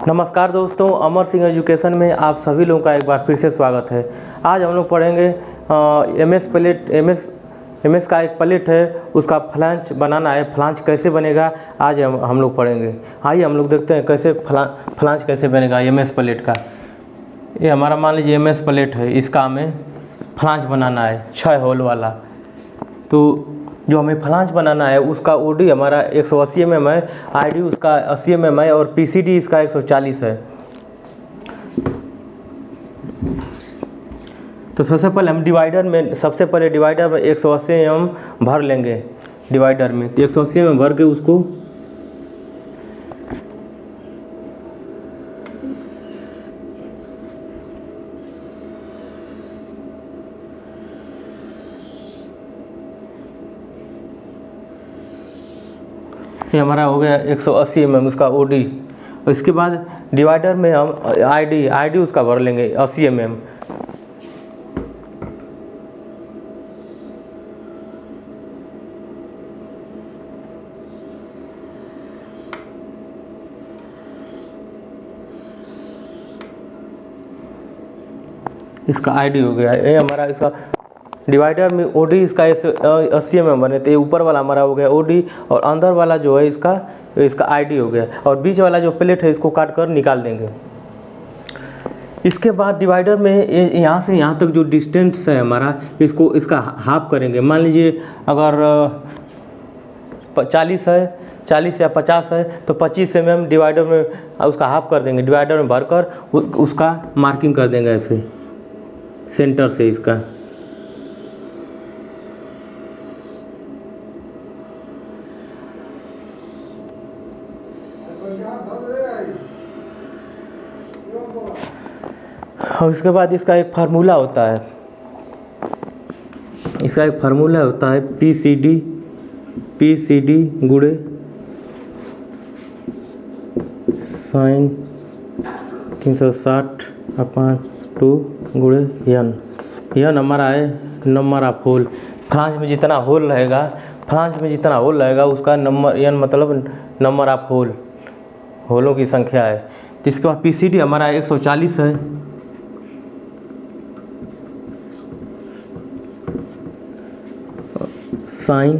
नमस्कार दोस्तों, अमर सिंह एजुकेशन में आप सभी लोगों का एक बार फिर से स्वागत है। आज हम लोग पढ़ेंगे एमएस का एक प्लेट है, उसका फ्लांच बनाना है। फ्लांच कैसे बनेगा आज हम लोग पढ़ेंगे। आइए हम लोग देखते हैं कैसे फ्लांच कैसे बनेगा एमएस प्लेट का। ये हमारा मान लीजिए एमएस प्लेट है, इसका हमें फ्लांच बनाना है 6 होल वाला। तो जो हमें फ्लांच बनाना है उसका ओडी हमारा 180 mm है, आईडी उसका 80 mm है और पीसीडी इसका 140 है। तो सबसे पहले हम डिवाइडर में 180 mm भर लेंगे। डिवाइडर में तो 180 mm भर के उसको ये हमारा हो गया 180 mm उसका ओडी। और इसके बाद डिवाइडर में हम आईडी उसका भर लेंगे 80 mm। इसका आईडी हो गया। ये हमारा इसका डिवाइडर में ओडी इसका 80 mm बने, तो ये ऊपर वाला हमारा हो गया ओडी और अंदर वाला जो है इसका आईडी हो गया। और बीच वाला जो प्लेट है इसको काट कर निकाल देंगे। इसके बाद डिवाइडर में यहाँ से यहाँ तक जो डिस्टेंस है हमारा, इसका हाफ करेंगे। मान लीजिए अगर 40 या 50 है तो 25 mm डिवाइडर में उसका हाफ कर देंगे। डिवाइडर में भरकर उसका मार्किंग कर देंगे ऐसे सेंटर से इसका। और इसके बाद इसका एक फार्मूला होता है। पीसीडी गुणे साइन 360/2 गुणे यन हमारा है नंबर ऑफ होल। फ्लांच में जितना होल रहेगा उसका नंबर, यन मतलब नंबर ऑफ होलों की संख्या है। तो इसके बाद पीसीडी हमारा 140 है। साइन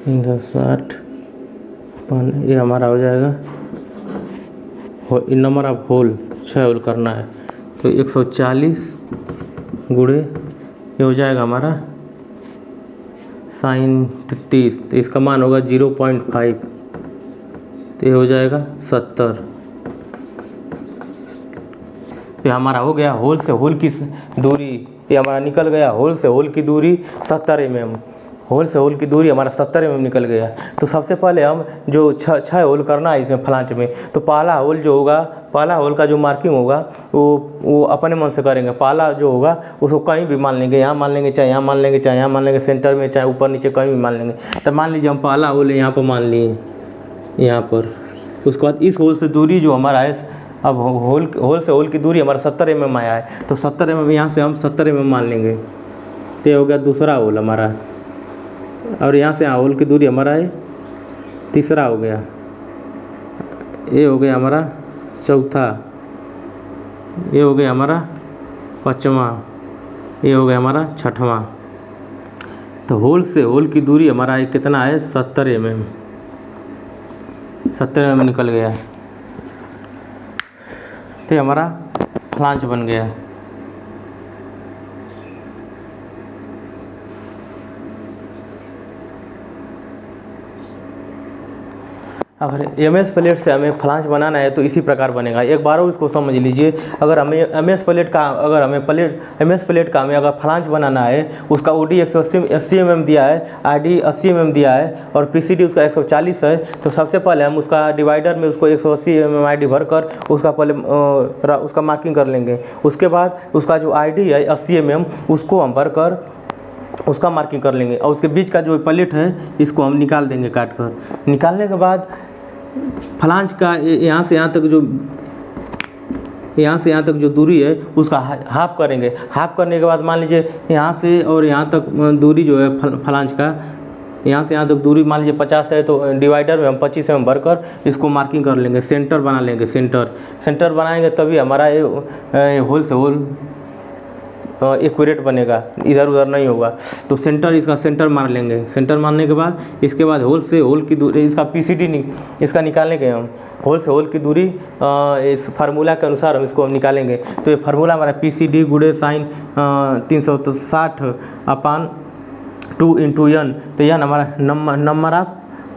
360 ये हमारा हो जाएगा नंबर ऑफ होल, 6 होल करना है। तो 140 गुणे ये हो जाएगा हमारा साइन 30, तो इसका मान होगा 0.5, तो ये हो जाएगा 70। तो हमारा हो गया होल से होल की दूरी, ये हमारा निकल गया होल से होल की दूरी 70 mm। होल से होल की दूरी हमारा 70 mm निकल गया। तो सबसे पहले हम जो 6 होल करना है इसमें फ्लांच में, तो पहला होल का जो मार्किंग होगा वो अपने मन से करेंगे। पहला जो होगा उसको कहीं भी मान लेंगे, यहाँ मान लेंगे, चाहे यहाँ मान लेंगे, चाहे यहाँ मान लेंगे, सेंटर में, चाहे ऊपर नीचे कहीं भी मान लेंगे। तो मान लीजिए हम पहला होल यहाँ पर मान लिए, यहाँ पर। उसके बाद इस होल से दूरी जो हमारा है, अब होल से होल की दूरी हमारा 70 mm आया है, तो 70 mm यहाँ से हम 70 mm मान लेंगे। तो ये हो गया दूसरा होल हमारा। और यहाँ से होल की दूरी हमारा है तीसरा हो गया। ये हो गया हमारा चौथा, ये हो गया हमारा 5वां, ये हो गया हमारा 6वां। तो होल से होल की दूरी हमारा कितना है 70 mm। 70 mm निकल गया। तो हमारा फ्लांच बन गया। अगर एमएस प्लेट से हमें फ्लांच बनाना है तो इसी प्रकार बनेगा। एक बार और इसको समझ लीजिए। अगर हमें एमएस प्लेट का हमें अगर फ्लांच बनाना है, उसका ओडी 180 mm दिया है, आईडी 80 mm दिया है और पीसीडी उसका 140 है। तो सबसे पहले हम उसका डिवाइडर में उसको 180 mm आईडी भरकर उसका पहले उसका मार्किंग कर लेंगे। उसके बाद उसका जो आईडी है 80 mm उसको हम भरकर उसका मार्किंग कर लेंगे। और उसके बीच का जो प्लेट है इसको हम निकाल देंगे काट कर। निकालने के बाद फ्लांच का यहाँ से यहाँ तक जो दूरी है उसका हाफ करेंगे। हाफ करने के बाद मान लीजिए यहाँ से और यहाँ तक दूरी जो है फ्लांच का यहाँ से यहाँ तक दूरी मान लीजिए 50 है, तो डिवाइडर में हम 25 mm भरकर इसको मार्किंग कर लेंगे, सेंटर बना लेंगे। सेंटर बनाएंगे तभी हमारा ये होल से होल एक्यूरेट बनेगा, इधर उधर नहीं होगा। तो सेंटर, इसका सेंटर मान लेंगे। सेंटर मारने के बाद इसके बाद होल से होल की दूरी, इसका PCD इसका निकालने के हम होल से होल की दूरी इस फार्मूला के अनुसार हम इसको निकालेंगे। तो ये फार्मूला हमारा PCD गुणे साइन 360/2 × n, तो यह हमारा नंबर ऑफ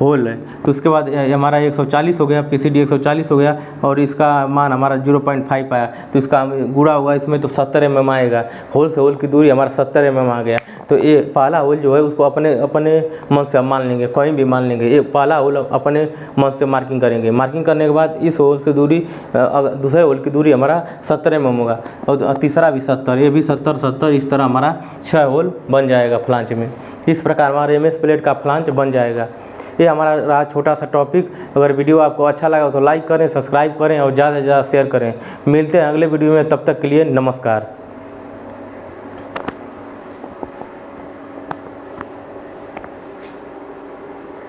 होल है। तो उसके बाद हमारा 140 हो गया, PCD 140 हो गया, और इसका मान हमारा 0.5 आया, तो इसका गुणा हुआ इसमें तो 70 mm आएगा। होल से होल की दूरी हमारा 70 mm आ गया। तो ये पहला होल जो है उसको अपने मन से मान लेंगे, कहीं भी मान लेंगे। ये पहला होल अपने मन से मार्किंग करेंगे। मार्किंग करने के बाद इस होल से दूरी, दूसरे होल की दूरी हमारा 70 mm होगा, और तीसरा भी 70, ये भी 70, इस तरह हमारा 6 होल बन जाएगा फ्लांच में। इस प्रकार हमारा MS प्लेट का फ्लांच बन जाएगा। ये हमारा रहा छोटा सा टॉपिक। अगर वीडियो आपको अच्छा लगा तो लाइक करें, सब्सक्राइब करें और ज़्यादा से ज़्यादा शेयर करें। मिलते हैं अगले वीडियो में, तब तक के लिए नमस्कार।